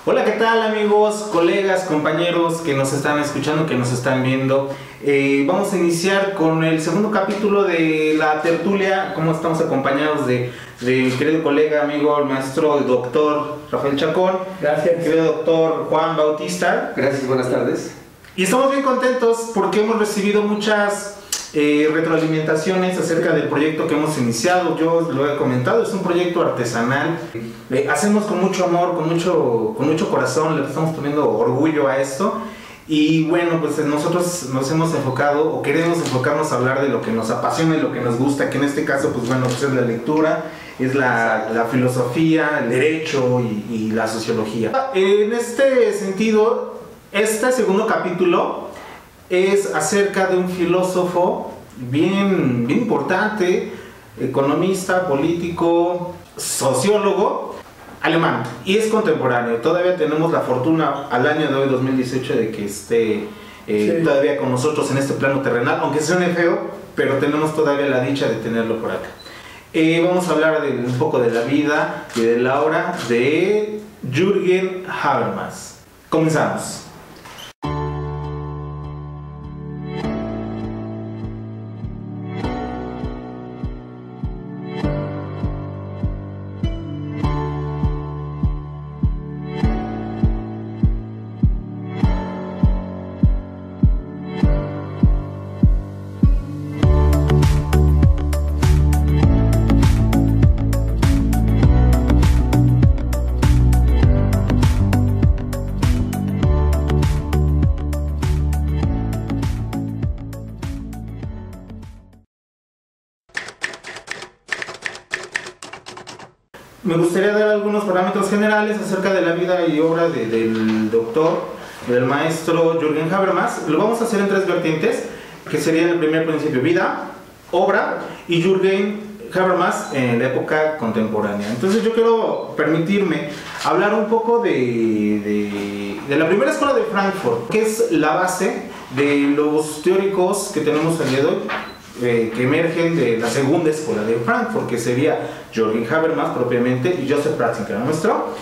Hola, ¿qué tal amigos, colegas, compañeros que nos están escuchando, que nos están viendo? Vamos a iniciar con el segundo capítulo de la tertulia. Como estamos acompañados de querido colega, amigo, el maestro, el doctor Rafael Chacón. Gracias. Querido doctor Juan Bautista. Gracias, buenas tardes. Y estamos bien contentos porque hemos recibido muchas retroalimentaciones acerca del proyecto que hemos iniciado. Yo lo he comentado, es un proyecto artesanal. Hacemos con mucho amor, con mucho corazón, le estamos poniendo orgullo a esto. Y bueno, pues nosotros nos hemos enfocado o queremos enfocarnos a hablar de lo que nos apasiona y lo que nos gusta, que en este caso pues bueno, pues es la lectura, es la filosofía, el derecho y la sociología. En este sentido, este segundo capítulo es acerca de un filósofo bien importante, economista, político, sociólogo, alemán, y es contemporáneo. Todavía tenemos la fortuna al año de hoy, 2018, de que esté todavía con nosotros en este plano terrenal, aunque suene feo, pero tenemos todavía la dicha de tenerlo por acá. Vamos a hablar un poco de la vida y de la obra de Jürgen Habermas. Comenzamos. Me gustaría dar algunos parámetros generales acerca de la vida y obra del doctor, del maestro Jürgen Habermas. Lo vamos a hacer en tres vertientes, que sería el primer principio: vida, obra y Jürgen Habermas en la época contemporánea. Entonces yo quiero permitirme hablar un poco de la primera escuela de Frankfurt, que es la base de los teóricos que tenemos el día de hoy, que emergen de la segunda escuela de Frankfurt, que sería Jürgen Habermas propiamente y Joseph Ratzinger, nuestro.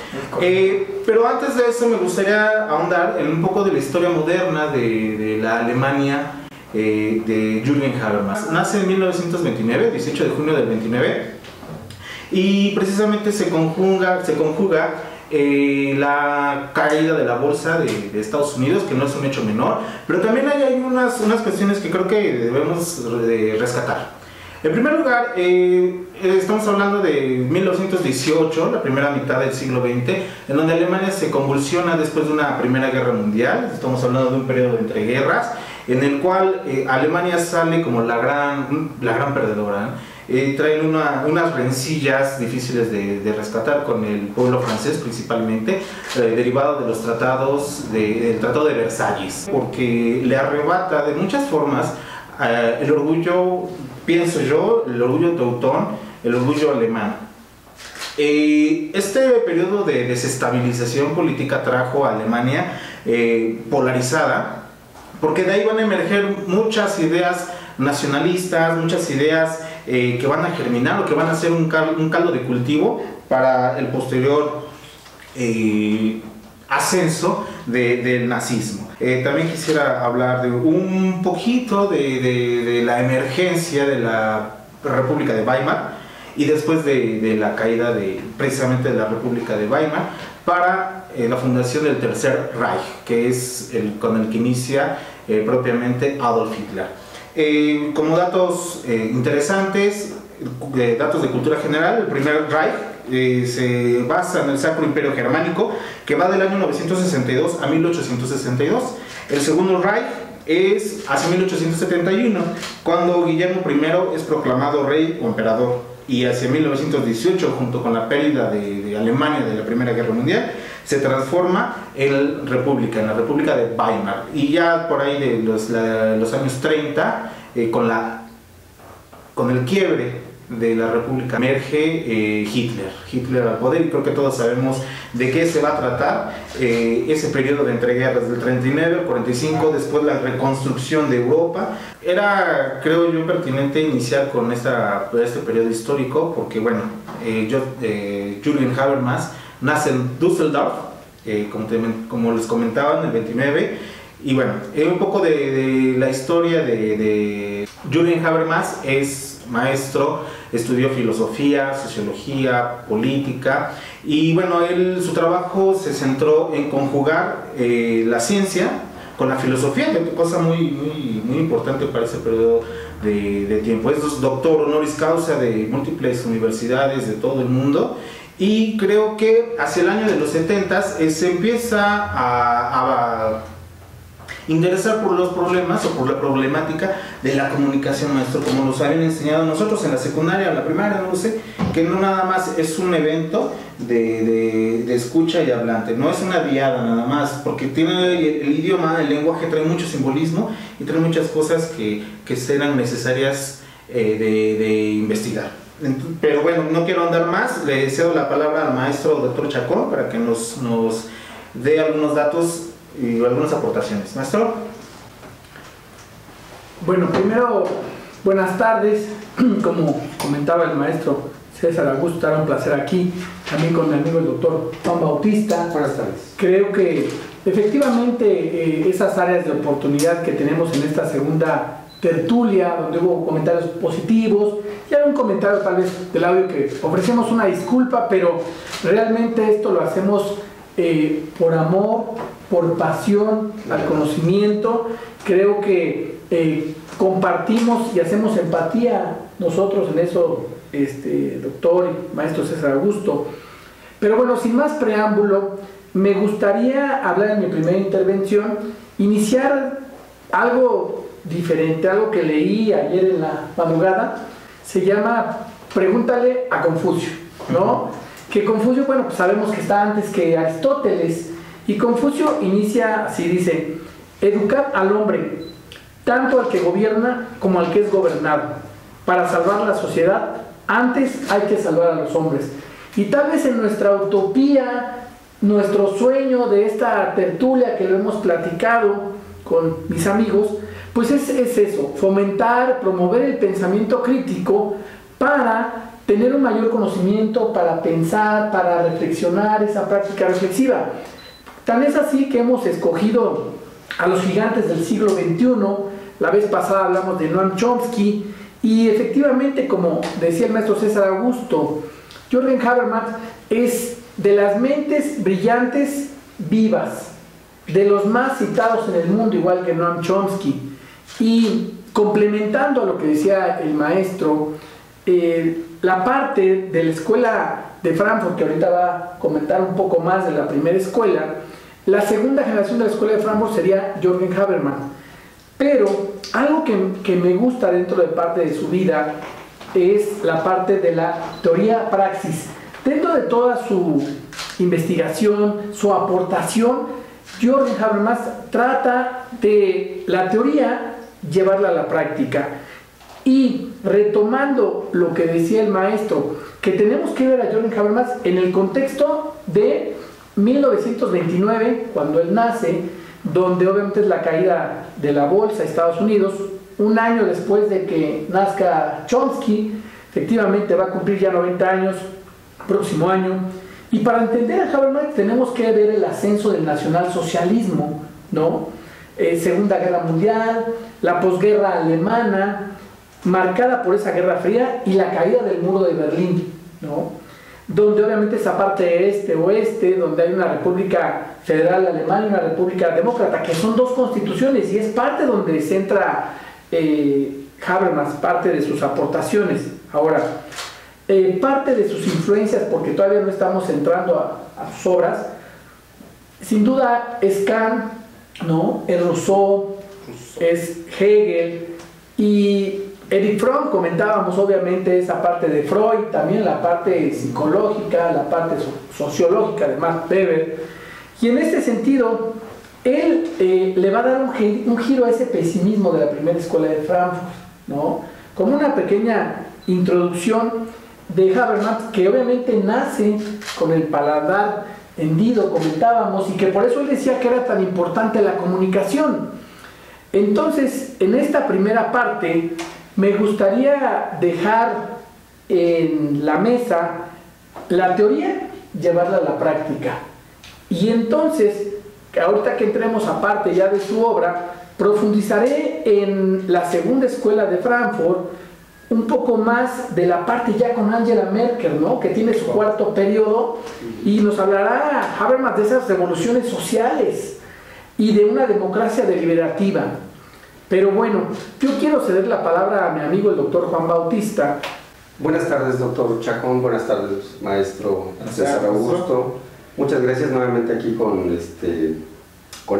Pero antes de eso me gustaría ahondar en un poco de la historia moderna de la Alemania de Jürgen Habermas. Nace en 1929, 18 de junio del 29, y precisamente se conjuga la caída de la bolsa de Estados Unidos, que no es un hecho menor, pero también hay unas cuestiones que creo que debemos rescatar. En primer lugar, estamos hablando de 1918, la primera mitad del siglo XX, en donde Alemania se convulsiona después de una Primera Guerra Mundial. Estamos hablando de un periodo de entreguerras, en el cual Alemania sale como la gran perdedora. Traen unas rencillas difíciles de rescatar con el pueblo francés, principalmente derivado de los tratados del Tratado de Versalles, porque le arrebata de muchas formas el orgullo, pienso yo, el orgullo teutón, el orgullo alemán. Este periodo de desestabilización política trajo a Alemania polarizada, porque de ahí van a emerger muchas ideas nacionalistas, muchas ideas que van a germinar o que van a ser un caldo de cultivo para el posterior ascenso del nazismo. También quisiera hablar de un poquito de la emergencia de la República de Weimar y después de la caída precisamente de la República de Weimar para la fundación del Tercer Reich, que es con el que inicia propiamente Adolf Hitler. Como datos interesantes, datos de cultura general, el primer Reich se basa en el Sacro Imperio Germánico, que va del año 962 a 1862. El segundo Reich es hacia 1871, cuando Guillermo I es proclamado rey o emperador, y hacia 1918, junto con la pérdida de Alemania de la Primera Guerra Mundial, se transforma en república, en la República de Weimar. Y ya por ahí de los años 30, con el quiebre de la República, emerge Hitler al poder, y creo que todos sabemos de qué se va a tratar ese periodo de entreguerras del 39 al 45, después la reconstrucción de Europa. Era, creo yo, pertinente iniciar con este periodo histórico, porque bueno, Jürgen Habermas nace en Düsseldorf, como les comentaba, en el 29. Y bueno, un poco de la historia de Jürgen Habermas. Es maestro, estudió filosofía, sociología, política, y bueno, su trabajo se centró en conjugar la ciencia con la filosofía, que es una cosa muy importante para ese periodo de tiempo. Es doctor honoris causa de múltiples universidades de todo el mundo, y creo que hacia el año de los 70 se empieza a interesar por los problemas o por la problemática de la comunicación, maestro, como nos habían enseñado nosotros en la secundaria, en la primaria, no lo sé, que no nada más es un evento de escucha y hablante, no es una diada nada más, porque tiene el idioma, el lenguaje trae mucho simbolismo y trae muchas cosas que serán necesarias de investigar. Pero bueno, no quiero andar más, le cedo la palabra al maestro doctor Chacón para que nos dé algunos datos y algunas aportaciones. Maestro. Bueno, primero, buenas tardes. Como comentaba el maestro César Augusto, era un placer aquí, también con mi amigo el doctor Juan Bautista. Buenas tardes. Creo que efectivamente esas áreas de oportunidad que tenemos en esta segunda tertulia, donde hubo comentarios positivos, y hay un comentario tal vez del audio que ofrecemos una disculpa, pero realmente esto lo hacemos por amor, por pasión al conocimiento. Creo que compartimos y hacemos empatía nosotros en eso, doctor y maestro César Augusto. Pero bueno, sin más preámbulo, me gustaría hablar en mi primera intervención, iniciar algo diferente, algo que leí ayer en la madrugada. Se llama Pregúntale a Confucio, ¿no? Que Confucio, bueno, pues sabemos que está antes que Aristóteles, y Confucio inicia así, dice: educad al hombre, tanto al que gobierna como al que es gobernado. Para salvar la sociedad, antes hay que salvar a los hombres. Y tal vez en nuestra utopía, nuestro sueño de esta tertulia que lo hemos platicado con mis amigos, pues es eso, fomentar, promover el pensamiento crítico para tener un mayor conocimiento, para pensar, para reflexionar, esa práctica reflexiva. Tan es así que hemos escogido a los gigantes del siglo XXI. La vez pasada hablamos de Noam Chomsky, y efectivamente, como decía el maestro César Augusto, Jürgen Habermas es de las mentes brillantes vivas, de los más citados en el mundo, igual que Noam Chomsky. Y complementando a lo que decía el maestro, la parte de la escuela de Frankfurt, que ahorita va a comentar un poco más de la primera escuela, la segunda generación de la escuela de Frankfurt sería Jürgen Habermas. Pero algo que me gusta dentro de parte de su vida es la parte de la teoría praxis. Dentro de toda su investigación, su aportación, Jürgen Habermas trata de la teoría llevarla a la práctica. Y retomando lo que decía el maestro, que tenemos que ver a Jürgen Habermas en el contexto de 1929, cuando él nace, donde obviamente es la caída de la bolsa de Estados Unidos, un año después de que nazca Chomsky. Efectivamente va a cumplir ya 90 años próximo año. Y para entender a Habermas tenemos que ver el ascenso del nacionalsocialismo, ¿no? Segunda Guerra Mundial, la posguerra alemana, marcada por esa Guerra Fría, y la caída del muro de Berlín, ¿no? Donde obviamente esa parte este-oeste, donde hay una república federal alemana y una república demócrata, que son dos constituciones, y es parte donde centra Habermas, parte de sus aportaciones. Ahora, parte de sus influencias, porque todavía no estamos entrando a sus obras, sin duda es Kant, ¿no? Es Rousseau, es Hegel, y Erich Fromm. Comentábamos obviamente esa parte de Freud, también la parte psicológica, la parte sociológica de Max Weber. Y en este sentido, él le va a dar un giro a ese pesimismo de la primera escuela de Frankfurt, ¿no? Como una pequeña introducción de Habermas, que obviamente nace con el paladar hendido, comentábamos, y que por eso él decía que era tan importante la comunicación. Entonces, en esta primera parte, me gustaría dejar en la mesa la teoría, llevarla a la práctica. Y entonces, ahorita que entremos a parte ya de su obra, profundizaré en la segunda escuela de Frankfurt, un poco más de la parte ya con Angela Merkel, ¿no? Que tiene su cuarto periodo, y nos hablará Habermas de esas revoluciones sociales y de una democracia deliberativa. Pero bueno, yo quiero ceder la palabra a mi amigo el doctor Juan Bautista. Buenas tardes, doctor Chacón. Buenas tardes, maestro César Augusto. Muchas gracias nuevamente aquí con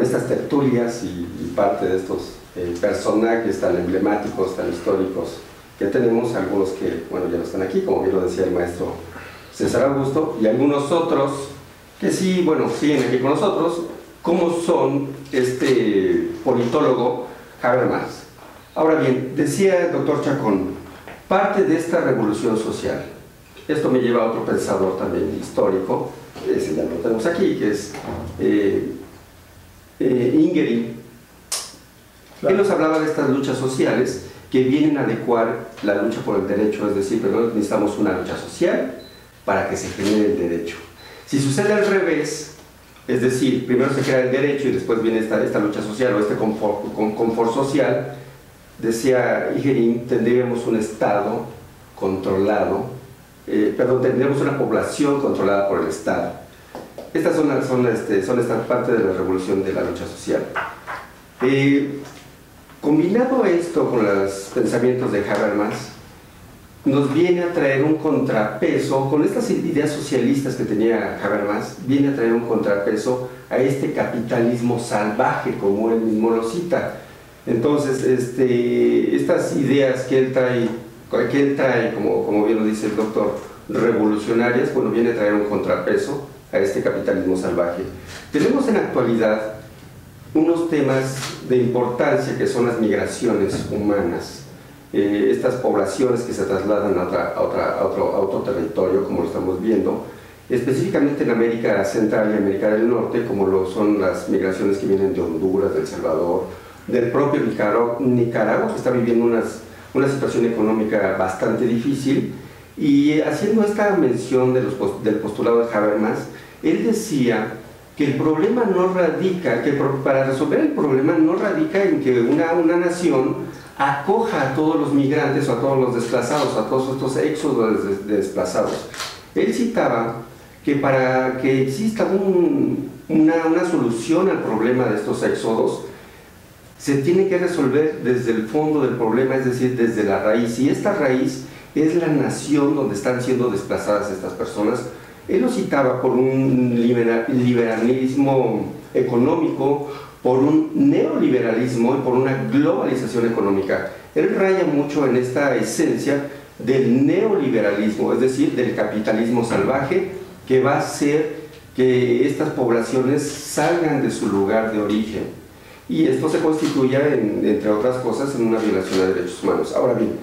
estas tertulias y parte de estos personajes tan emblemáticos, tan históricos que tenemos, algunos que, bueno, ya no están aquí, como bien lo decía el maestro César Augusto, y algunos otros que sí, bueno, siguen aquí con nosotros, como son este politólogo Habermas. Ahora bien, decía el doctor Chacón, parte de esta revolución social, esto me lleva a otro pensador también histórico, ese ya lo tenemos aquí, que es Ingeri. Él nos hablaba de estas luchas sociales que vienen a adecuar la lucha por el derecho, es decir, pero necesitamos una lucha social para que se genere el derecho. Si sucede al revés, es decir, primero se crea el derecho y después viene esta lucha social o este confort social, decía Ingeri, tendríamos un Estado controlado, tendríamos una población controlada por el Estado. Estas son esta parte de la revolución de la lucha social. Combinado esto con los pensamientos de Habermas, nos viene a traer un contrapeso, con estas ideas socialistas que tenía Habermas, viene a traer un contrapeso a este capitalismo salvaje, como él mismo lo cita. Entonces, estas ideas que él trae como bien lo dice el doctor, revolucionarias, bueno, viene a traer un contrapeso a este capitalismo salvaje. Tenemos en la actualidad unos temas de importancia que son las migraciones humanas, estas poblaciones que se trasladan a otro territorio, como lo estamos viendo, específicamente en América Central y América del Norte, como lo son las migraciones que vienen de Honduras, de El Salvador, del propio Nicaragua, que está viviendo una situación económica bastante difícil. Y haciendo esta mención del postulado de Habermas, él decía que el problema no radica, para resolver el problema no radica en que una nación acoja a todos los migrantes o a todos los desplazados, a todos estos éxodos de desplazados. Él citaba que para que exista una solución al problema de estos éxodos, se tiene que resolver desde el fondo del problema, es decir, desde la raíz, y esta raíz es la nación donde están siendo desplazadas estas personas. Él lo citaba por un liberalismo económico, por un neoliberalismo y por una globalización económica. Él raya mucho en esta esencia del neoliberalismo, es decir, del capitalismo salvaje, que va a hacer que estas poblaciones salgan de su lugar de origen. Y esto se constituye, entre otras cosas, en una violación de derechos humanos. Ahora bien,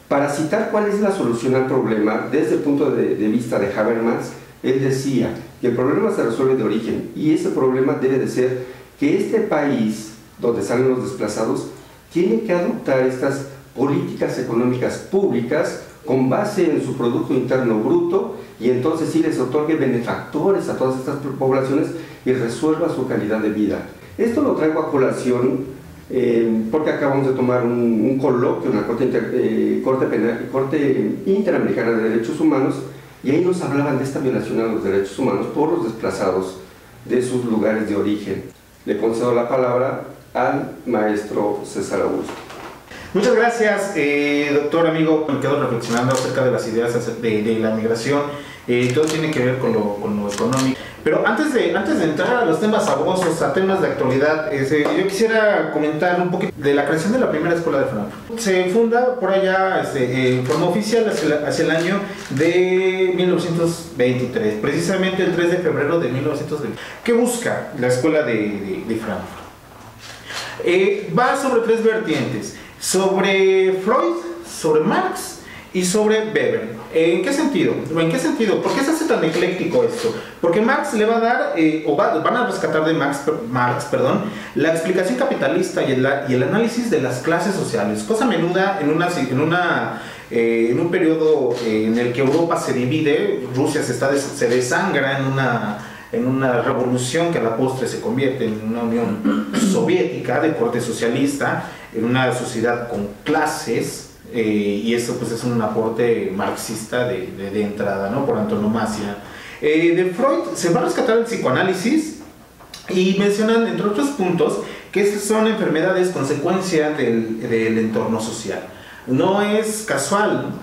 para citar cuál es la solución al problema, desde el punto de vista de Habermas, él decía que el problema se resuelve de origen, y ese problema debe de ser que este país, donde salen los desplazados, tiene que adoptar estas políticas económicas públicas con base en su Producto Interno Bruto, y entonces sí les otorgue benefactores a todas estas poblaciones y resuelva su calidad de vida. Esto lo traigo a colación porque acabamos de tomar un coloquio en la Corte Interamericana de Derechos Humanos, y ahí nos hablaban de esta violación a los derechos humanos por los desplazados de sus lugares de origen. Le concedo la palabra al maestro César Augusto. Muchas gracias, doctor amigo. Me quedo reflexionando acerca de las ideas de la migración. Todo tiene que ver con lo económico. Pero antes de entrar a los temas sabrosos, a temas de actualidad, yo quisiera comentar un poquito de la creación de la primera escuela de Frankfurt. Se funda por allá, en forma oficial, hacia el año de 1923, precisamente el 3 de febrero de 1920. ¿Qué busca la escuela de Frankfurt? Va sobre tres vertientes: sobre Freud, sobre Marx y sobre Weber. ¿En qué sentido? ¿Por qué se hace tan ecléctico esto? Porque Marx le va a dar, van a rescatar de Marx, la explicación capitalista y el análisis de las clases sociales, cosa menuda en un periodo en el que Europa se divide. Rusia se desangra en una revolución que a la postre se convierte en una Unión Soviética de corte socialista, en una sociedad con clases, y eso pues es un aporte marxista de entrada, ¿no? Por antonomasia. De Freud se va a rescatar el psicoanálisis y mencionan, entre otros puntos, que estas son enfermedades consecuencia del entorno social. No es casual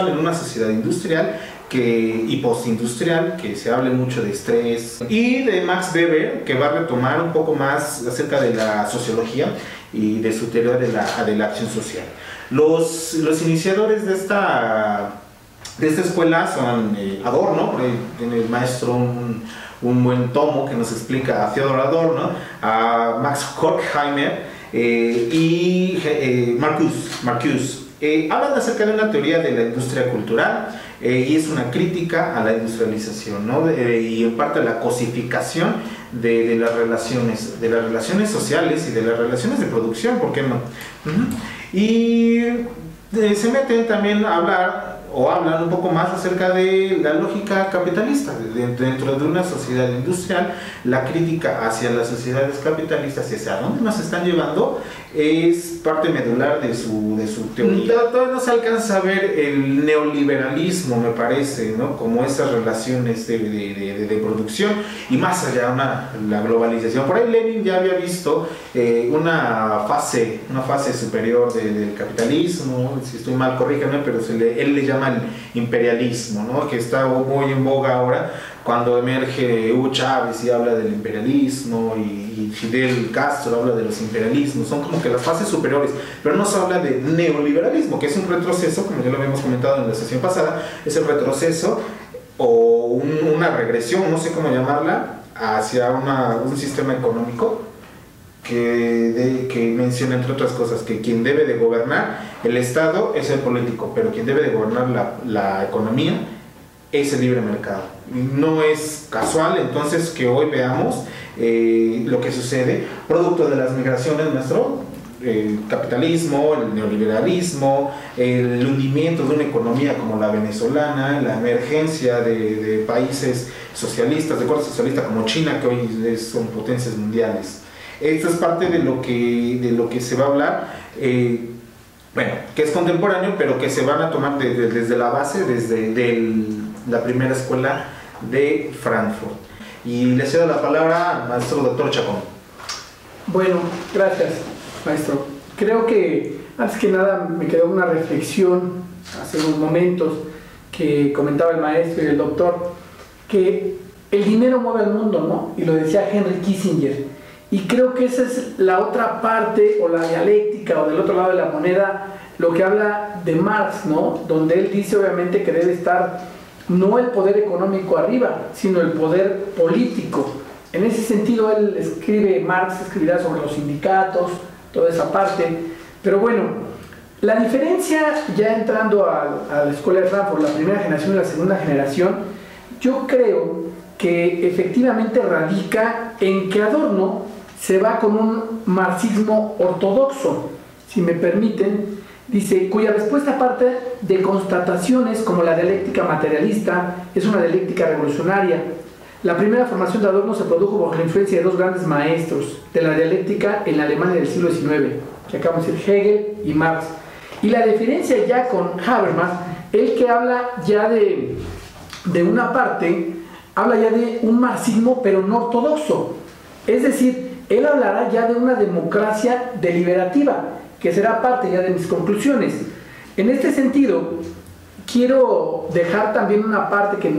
en una sociedad industrial y postindustrial que se hable mucho de estrés. Y de Max Weber, que va a retomar un poco más acerca de la sociología y de su teoría de la acción social. Los iniciadores de esta escuela son Adorno, tiene el maestro un buen tomo que nos explica a Theodor Adorno, a Max Horkheimer y Marcuse. Hablan acerca de una teoría de la industria cultural y es una crítica a la industrialización, ¿no? Y en parte a la cosificación de las relaciones sociales y de las relaciones de producción, ¿por qué no? Y se meten también a hablan un poco más acerca de la lógica capitalista. Dentro de una sociedad industrial, la crítica hacia las sociedades capitalistas y hacia dónde nos están llevando es parte medular de su teoría. Todavía no se alcanza a ver el neoliberalismo, me parece, ¿no? Como esas relaciones de producción y más allá la globalización. Por ahí Lenin ya había visto una fase superior del capitalismo, si estoy mal corríjame, pero él le llama el imperialismo, ¿no? Que está muy en boga ahora, cuando emerge Hugo Chávez y habla del imperialismo y Fidel Castro habla de los imperialismos. Son como que las fases superiores, pero no se habla de neoliberalismo, que es un retroceso, como ya lo habíamos comentado en la sesión pasada, es el retroceso o una regresión, no sé cómo llamarla, hacia un sistema económico que menciona, entre otras cosas, que quien debe de gobernar el Estado es el político, pero quien debe de gobernar la economía es el libre mercado. No es casual entonces que hoy veamos lo que sucede producto de las migraciones nuestro, el capitalismo, el neoliberalismo, el hundimiento de una economía como la venezolana, la emergencia de países socialistas, de corte socialista como China, que hoy son potencias mundiales. Esto es parte de lo que se va a hablar, que es contemporáneo, pero que se van a tomar desde la base, desde la primera escuela de Frankfurt. Y le cedo la palabra al maestro doctor Chacón. Bueno, gracias, maestro. Creo que, antes que nada, me quedó una reflexión hace unos momentos que comentaba el maestro y el doctor, que el dinero mueve al mundo, ¿no? Y lo decía Henry Kissinger. Y creo que esa es la otra parte, o la dialéctica, o del otro lado de la moneda, lo que habla de Marx, ¿no? Donde él dice obviamente que debe estar no el poder económico arriba, sino el poder político. En ese sentido Marx escribirá sobre los sindicatos, toda esa parte. Pero bueno, la diferencia, ya entrando a la escuela de Frankfurt, la primera generación y la segunda generación, yo creo que efectivamente radica en que Adorno se va con un marxismo ortodoxo, si me permiten, dice, cuya respuesta parte de constataciones como la dialéctica materialista es una dialéctica revolucionaria. La primera formación de Adorno se produjo bajo la influencia de dos grandes maestros de la dialéctica en la Alemania del siglo XIX, que acabamos de decir, Hegel y Marx. Y la diferencia ya con Habermas, él que habla ya de una parte, habla ya de un marxismo pero no ortodoxo, es decir, él hablará ya de una democracia deliberativa, que será parte ya de mis conclusiones. En este sentido, quiero dejar también una parte que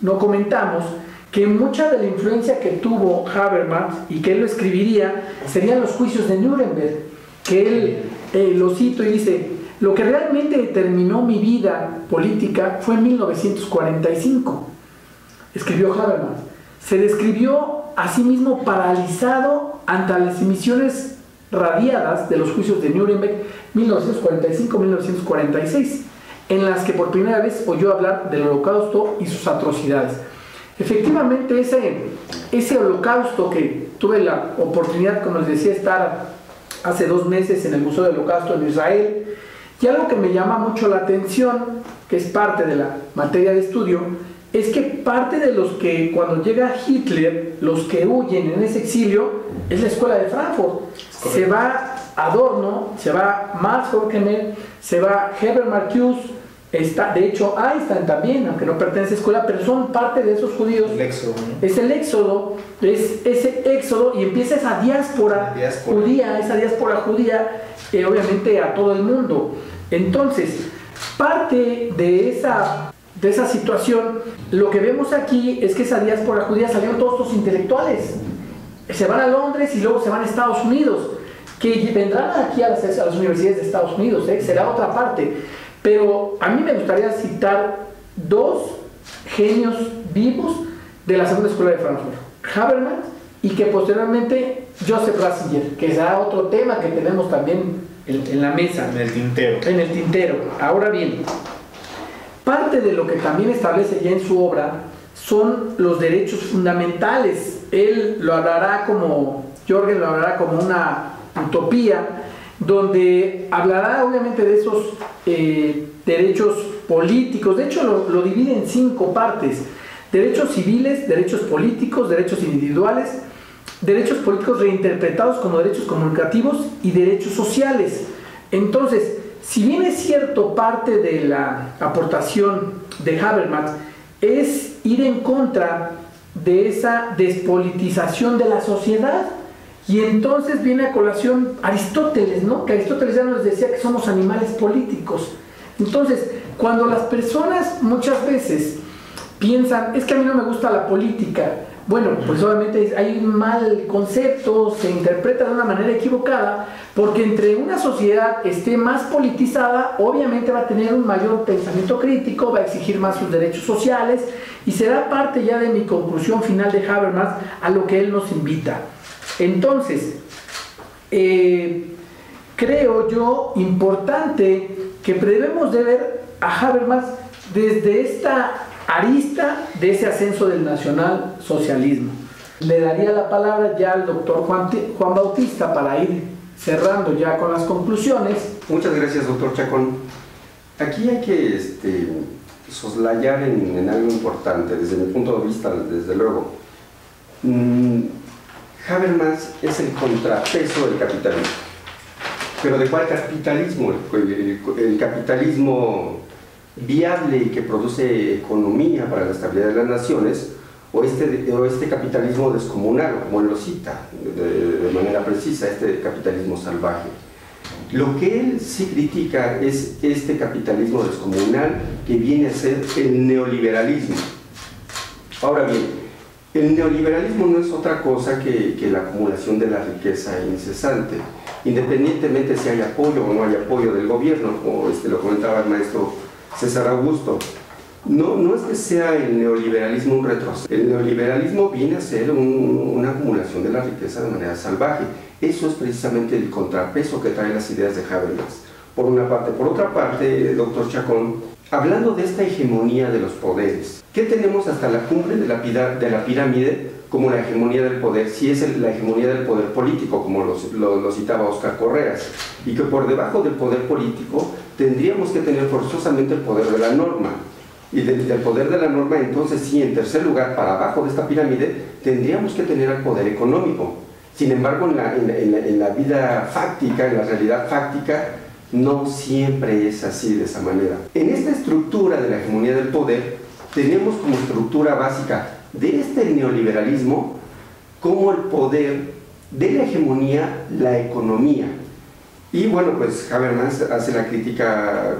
no comentamos, que mucha de la influencia que tuvo Habermas y que él lo escribiría serían los juicios de Nuremberg, que él lo cito y dice: lo que realmente determinó mi vida política fue en 1945, escribió Habermas. Se describió a sí mismo paralizado ante las emisiones radiadas de los juicios de Nuremberg 1945-1946, en las que por primera vez oyó hablar del Holocausto y sus atrocidades. Efectivamente, ese Holocausto, que tuve la oportunidad, como les decía, estar hace 2 meses en el Museo del Holocausto en Israel, y algo que me llama mucho la atención, que es parte de la materia de estudio, es que parte de los que cuando llega Hitler, los que huyen en ese exilio, es la escuela de Frankfurt. Se va Adorno, se va Max Horkheimer, se va Herbert Marcuse, está, de hecho Einstein también, aunque no pertenece a escuela, pero son parte de esos judíos. El éxodo, ¿no? Es el éxodo, es ese éxodo y empieza esa diáspora judía, obviamente a todo el mundo. Entonces, parte de esa situación, lo que vemos aquí es que esa diáspora judía salieron todos los intelectuales. Se van a Londres y luego se van a Estados Unidos, que vendrán aquí a las universidades de Estados Unidos, será otra parte. Pero a mí me gustaría citar dos genios vivos de la segunda escuela de Frankfurt, Habermas y que posteriormente Joseph Ratzinger, que será otro tema que tenemos también en la mesa. En el tintero. En el tintero. Ahora bien, parte de lo que también establece ya en su obra son los derechos fundamentales. Él lo hablará como, Jorgen lo hablará como una utopía, donde hablará obviamente de esos derechos políticos. De hecho lo divide en 5 partes: derechos civiles, derechos políticos, derechos individuales, derechos políticos reinterpretados como derechos comunicativos y derechos sociales. Entonces, si bien es cierto, parte de la aportación de Habermas es ir en contra de esa despolitización de la sociedad. Y entonces viene a colación Aristóteles, ¿no? Que Aristóteles ya nos decía que somos animales políticos. Entonces, cuando las personas muchas veces piensan, es que a mí no me gusta la política, bueno, pues obviamente hay un mal concepto, se interpreta de una manera equivocada, porque entre una sociedad esté más politizada, obviamente va a tener un mayor pensamiento crítico, va a exigir más sus derechos sociales, y será parte ya de mi conclusión final de Habermas a lo que él nos invita. Entonces, creo yo importante que debemos de ver a Habermas desde esta arista de ese ascenso del nacionalsocialismo. Le daría la palabra ya al doctor Juan Bautista para ir cerrando ya con las conclusiones. Muchas gracias, doctor Chacón. Aquí hay que soslayar en algo importante, desde mi punto de vista, desde luego. Habermas es el contrapeso del capitalismo. ¿Pero de cuál capitalismo? El capitalismo viable y que produce economía para la estabilidad de las naciones, o este capitalismo descomunal, como él lo cita de manera precisa, este capitalismo salvaje. Lo que él sí critica es este capitalismo descomunal que viene a ser el neoliberalismo. Ahora bien, el neoliberalismo no es otra cosa que la acumulación de la riqueza incesante, independientemente si hay apoyo o no hay apoyo del gobierno, como lo comentaba el maestro César Augusto. No es que sea el neoliberalismo un retroceso. El neoliberalismo viene a ser una acumulación de la riqueza de manera salvaje. Eso es precisamente el contrapeso que traen las ideas de Habermas, por una parte. Por otra parte, doctor Chacón, hablando de esta hegemonía de los poderes, ¿qué tenemos hasta la cumbre de la pirámide como la hegemonía del poder? Si es la hegemonía del poder político, como lo citaba Óscar Correas, y que por debajo del poder político tendríamos que tener forzosamente el poder de la norma. Y del poder de la norma, entonces sí, en tercer lugar, para abajo de esta pirámide, tendríamos que tener el poder económico. Sin embargo, en la vida fáctica, en la realidad fáctica, no siempre es así, de esa manera. En esta estructura de la hegemonía del poder, tenemos como estructura básica de este neoliberalismo como el poder de la hegemonía, la economía. Y bueno, pues Habermas hace la crítica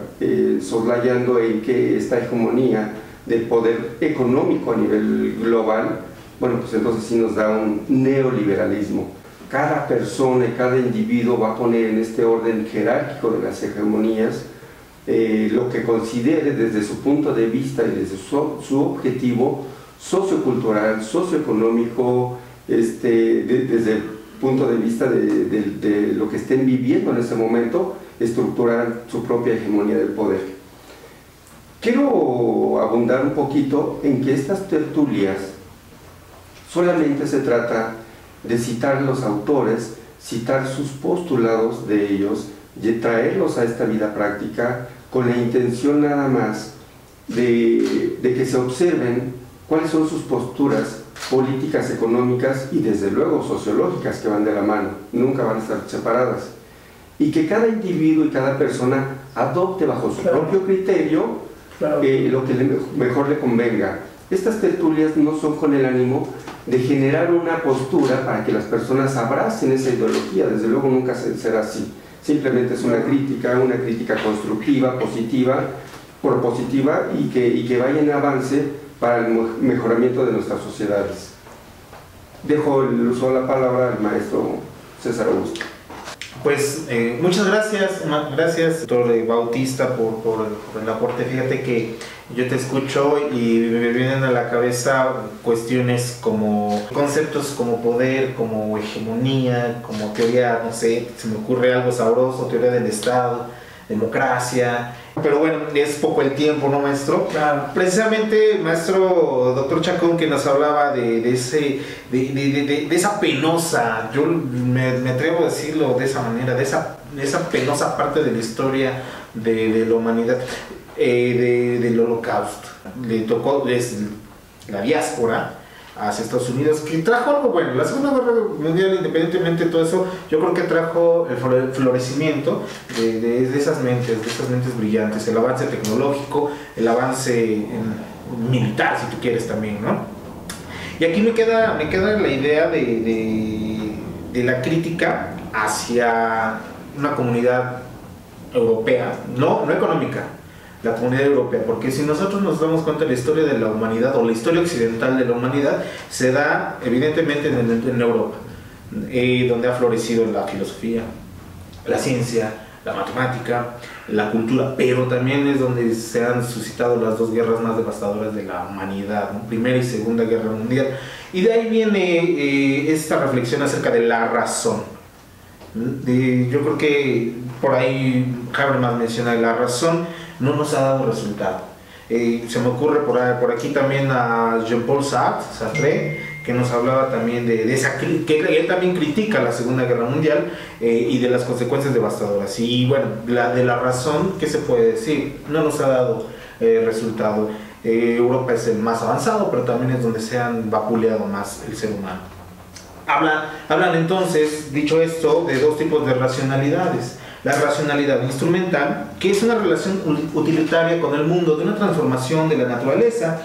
soslayando en que esta hegemonía del poder económico a nivel global, bueno, pues entonces sí nos da un neoliberalismo. Cada persona y cada individuo va a poner en este orden jerárquico de las hegemonías lo que considere desde su punto de vista y desde su objetivo sociocultural, socioeconómico, desde el punto de vista de lo que estén viviendo en ese momento, estructurar su propia hegemonía del poder. Quiero abundar un poquito en que estas tertulias solamente se trata de citar los autores, citar sus postulados de ellos y traerlos a esta vida práctica con la intención nada más de que se observen cuáles son sus posturas políticas, económicas y desde luego sociológicas, que van de la mano, nunca van a estar separadas, y que cada individuo y cada persona adopte bajo su propio criterio lo que mejor le convenga. Estas tertulias no son con el ánimo de generar una postura para que las personas abracen esa ideología, desde luego nunca será así. Simplemente es una crítica constructiva, positiva, propositiva, y que vaya en avance para el mejoramiento de nuestras sociedades. Dejo el uso de la palabra al maestro César Augusto. Pues muchas gracias, doctor Bautista, por el aporte. Fíjate que yo te escucho y me vienen a la cabeza cuestiones como conceptos como poder, como hegemonía, como teoría, no sé, se me ocurre algo sabroso, teoría del Estado, democracia. Pero bueno, es poco el tiempo, ¿no, maestro? Claro. Precisamente, maestro doctor Chacón, que nos hablaba de esa penosa, yo me atrevo a decirlo de esa manera, de esa penosa parte de la historia de la humanidad, del Holocausto. Le tocó desde la diáspora hacia Estados Unidos, que trajo algo bueno. La Segunda Guerra Mundial, independientemente de todo eso, yo creo que trajo el florecimiento de esas mentes brillantes, el avance tecnológico, el avance militar, si tú quieres también, ¿no? Y aquí me queda la idea de la crítica hacia una comunidad europea, no económica, la comunidad europea, porque si nosotros nos damos cuenta de la historia de la humanidad, o la historia occidental de la humanidad, se da evidentemente en Europa, donde ha florecido la filosofía, la ciencia, la matemática, la cultura, pero también es donde se han suscitado las dos guerras más devastadoras de la humanidad, ¿no? Primera y Segunda Guerra Mundial, y de ahí viene esta reflexión acerca de la razón. Yo creo que por ahí Habermas menciona la razón no nos ha dado resultado. Se me ocurre por aquí también a Jean-Paul Sartre, que nos hablaba también de esa, que él también critica la Segunda Guerra Mundial y de las consecuencias devastadoras. Y bueno, de la razón, ¿qué se puede decir? No nos ha dado resultado. Europa es el más avanzado, pero también es donde se han vapuleado más el ser humano. Hablan entonces, dicho esto, de dos tipos de racionalidades. La racionalidad instrumental, que es una relación utilitaria con el mundo, de una transformación de la naturaleza.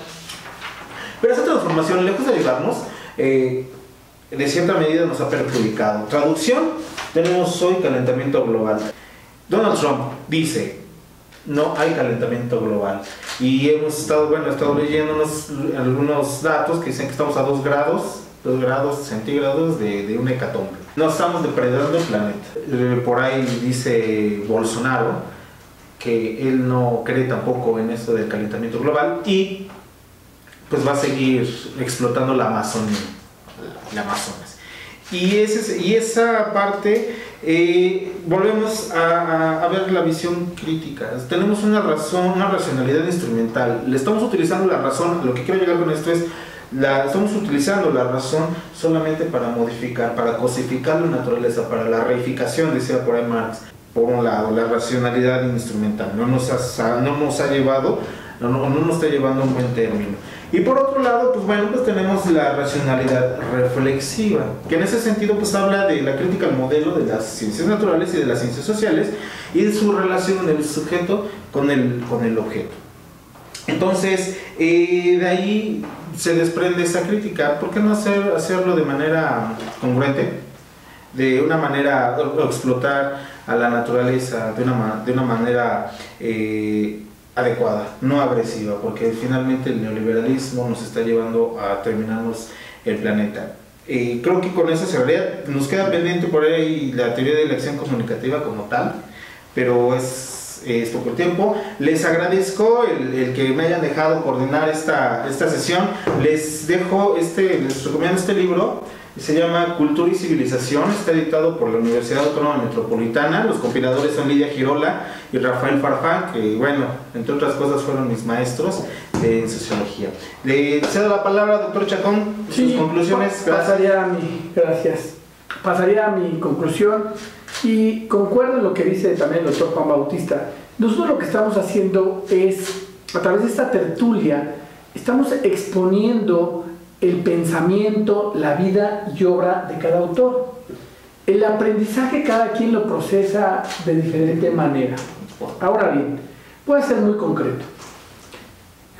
Pero esa transformación, lejos de ayudarnos, de cierta medida nos ha perjudicado. Traducción, tenemos hoy calentamiento global. Donald Trump dice, no hay calentamiento global. Y he estado leyendo algunos datos que dicen que estamos a 2 grados centígrados de una hecatombe. No estamos depredando el planeta. Por ahí dice Bolsonaro que él no cree tampoco en esto del calentamiento global y pues va a seguir explotando la Amazonía, la Amazonas. Y esa parte, volvemos a ver la visión crítica. Tenemos una racionalidad instrumental. Le estamos utilizando la razón. Lo que quiero llegar con esto es, estamos utilizando la razón solamente para modificar, para cosificar la naturaleza, para la reificación, decía por ahí Marx. Por un lado, la racionalidad instrumental no nos está llevando a un buen término. Y por otro lado, pues tenemos la racionalidad reflexiva, que en ese sentido pues habla de la crítica al modelo de las ciencias naturales y de las ciencias sociales y de su relación del sujeto con el objeto. Entonces, de ahí se desprende esa crítica. ¿Por qué no hacerlo de manera congruente? De una manera, explotar a la naturaleza de una manera adecuada, no agresiva, porque finalmente el neoliberalismo nos está llevando a terminarnos el planeta. Creo que con eso cerraría. Nos queda pendiente por ahí la teoría de la acción comunicativa como tal, pero es poco tiempo. Les agradezco el que me hayan dejado coordinar esta sesión. Les recomiendo este libro. Se llama Cultura y Civilización, está editado por la Universidad Autónoma Metropolitana. Los compiladores son Lidia Girola y Rafael Farfán, que entre otras cosas fueron mis maestros en sociología. Le cedo la palabra, doctor Chacón, sus conclusiones. Pasaría a mi conclusión y concuerdo en lo que dice también el doctor Juan Bautista. Nosotros lo que estamos haciendo es a través de esta tertulia, estamos exponiendo el pensamiento, la vida y obra de cada autor. El aprendizaje cada quien lo procesa de diferente manera. Ahora bien, voy a ser muy concreto.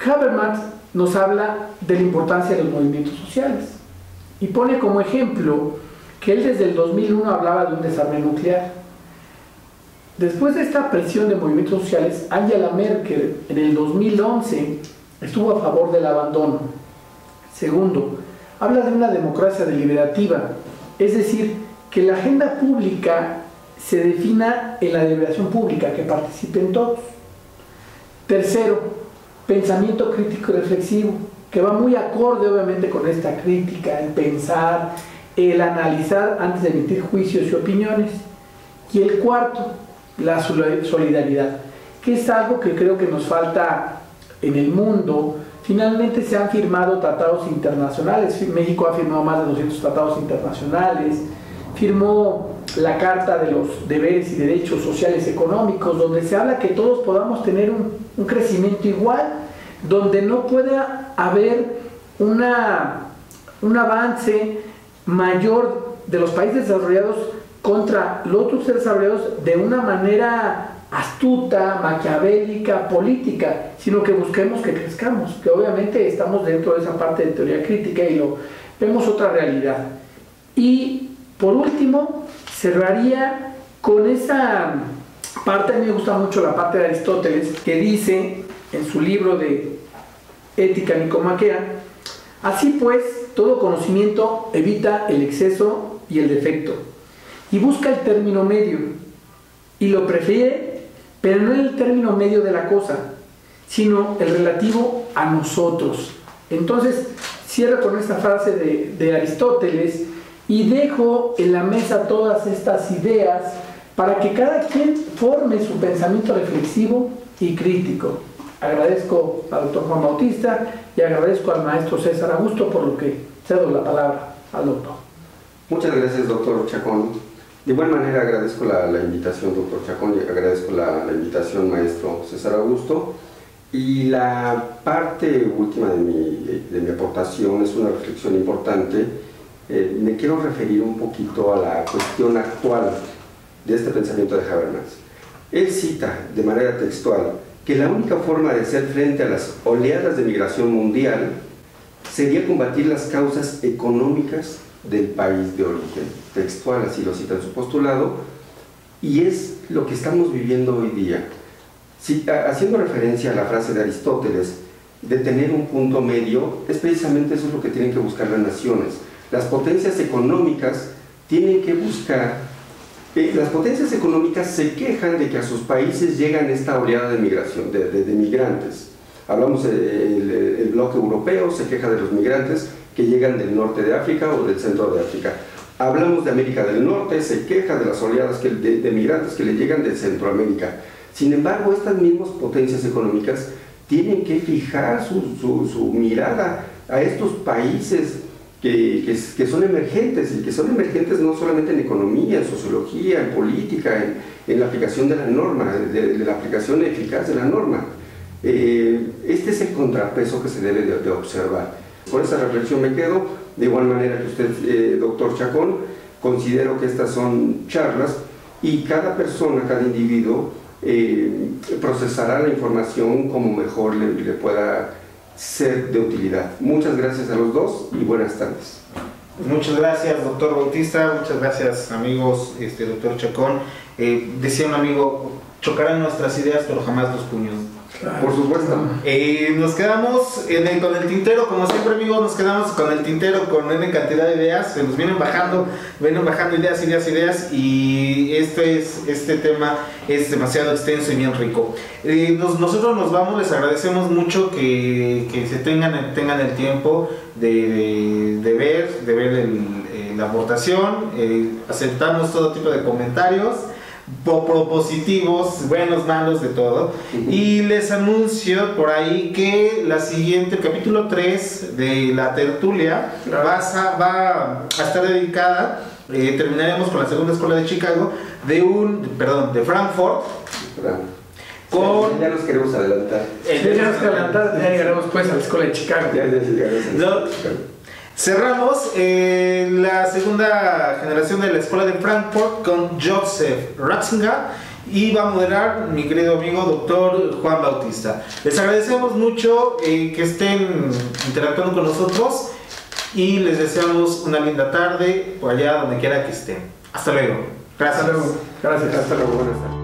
Habermas nos habla de la importancia de los movimientos sociales y pone como ejemplo que él desde el 2001 hablaba de un desarme nuclear. Después de esta presión de movimientos sociales, Angela Merkel en el 2011 estuvo a favor del abandono. Segundo, habla de una democracia deliberativa, es decir, que la agenda pública se defina en la deliberación pública, que participen todos. Tercero, pensamiento crítico y reflexivo, que va muy acorde obviamente con esta crítica, el pensar, el analizar antes de emitir juicios y opiniones. Y el cuarto, la solidaridad, que es algo que creo que nos falta en el mundo. Finalmente se han firmado tratados internacionales, México ha firmado más de 200 tratados internacionales, firmó la Carta de los Deberes y Derechos Sociales Económicos, donde se habla que todos podamos tener un crecimiento igual, donde no pueda haber un avance mayor de los países desarrollados contra los otros desarrollados de una manera astuta, maquiavélica, política, sino que busquemos que crezcamos, que obviamente estamos dentro de esa parte de teoría crítica y lo vemos otra realidad. Y por último, cerraría con esa parte, a mí me gusta mucho la parte de Aristóteles, que dice en su libro de Ética Nicomaquea: así pues, todo conocimiento evita el exceso y el defecto, y busca el término medio, y lo prefiere, pero no el término medio de la cosa, sino el relativo a nosotros. Entonces, cierro con esta frase de Aristóteles y dejo en la mesa todas estas ideas para que cada quien forme su pensamiento reflexivo y crítico. Agradezco al doctor Juan Bautista y agradezco al maestro César Augusto, por lo que cedo la palabra al doctor. Muchas gracias, doctor Chacón. De igual manera agradezco la invitación, doctor Chacón, y agradezco la invitación, maestro César Augusto. Y la parte última de mi aportación es una reflexión importante. Me quiero referir un poquito a la cuestión actual de este pensamiento de Habermas. Él cita de manera textual que la única forma de hacer frente a las oleadas de migración mundial sería combatir las causas económicas del país de origen. Textual, así lo cita en su postulado, y es lo que estamos viviendo hoy día. Haciendo referencia a la frase de Aristóteles de tener un punto medio, es precisamente eso lo que tienen que buscar las naciones. Las potencias económicas tienen que buscar, las potencias económicas se quejan de que a sus países llegan esta oleada de migración, de migrantes. Hablamos del bloque europeo, se queja de los migrantes que llegan del norte de África o del centro de África. Hablamos de América del Norte, se queja de las oleadas de migrantes que le llegan de Centroamérica. Sin embargo, estas mismas potencias económicas tienen que fijar su mirada a estos países que son emergentes, y que son emergentes no solamente en economía, en sociología, en política, en la aplicación de la norma, de la aplicación eficaz de la norma. Este es el contrapeso que se debe de observar. Con esa reflexión me quedo, de igual manera que usted, doctor Chacón. Considero que estas son charlas y cada persona, cada individuo procesará la información como mejor le pueda ser de utilidad. Muchas gracias a los dos y buenas tardes. Muchas gracias, doctor Bautista, muchas gracias, amigos, doctor Chacón. Decía un amigo, chocarán nuestras ideas, pero jamás los puños. Por supuesto. Nos quedamos con el tintero, como siempre, amigos, nos quedamos con el tintero, con una cantidad de ideas, se nos vienen bajando ideas, y este tema es demasiado extenso y bien rico. Nosotros nos vamos, les agradecemos mucho que se tengan el tiempo de ver la aportación. Aceptamos todo tipo de comentarios, propositivos, buenos, malos, de todo. Y les anuncio por ahí que la siguiente, el capítulo 3 de la tertulia va a estar dedicada, terminaremos con la segunda escuela de Chicago, de Frankfurt, con... Ya nos queremos adelantar. Ya nos queremos adelantar, ya llegaremos pues a la escuela de Chicago. Cerramos la segunda generación de la escuela de Frankfurt con Joseph Ratzinger y va a moderar mi querido amigo doctor Juan Bautista. Les agradecemos mucho que estén interactuando con nosotros y les deseamos una linda tarde por allá donde quiera que estén. Hasta luego. Gracias. Hasta luego. Gracias. Hasta luego. Buenas tardes.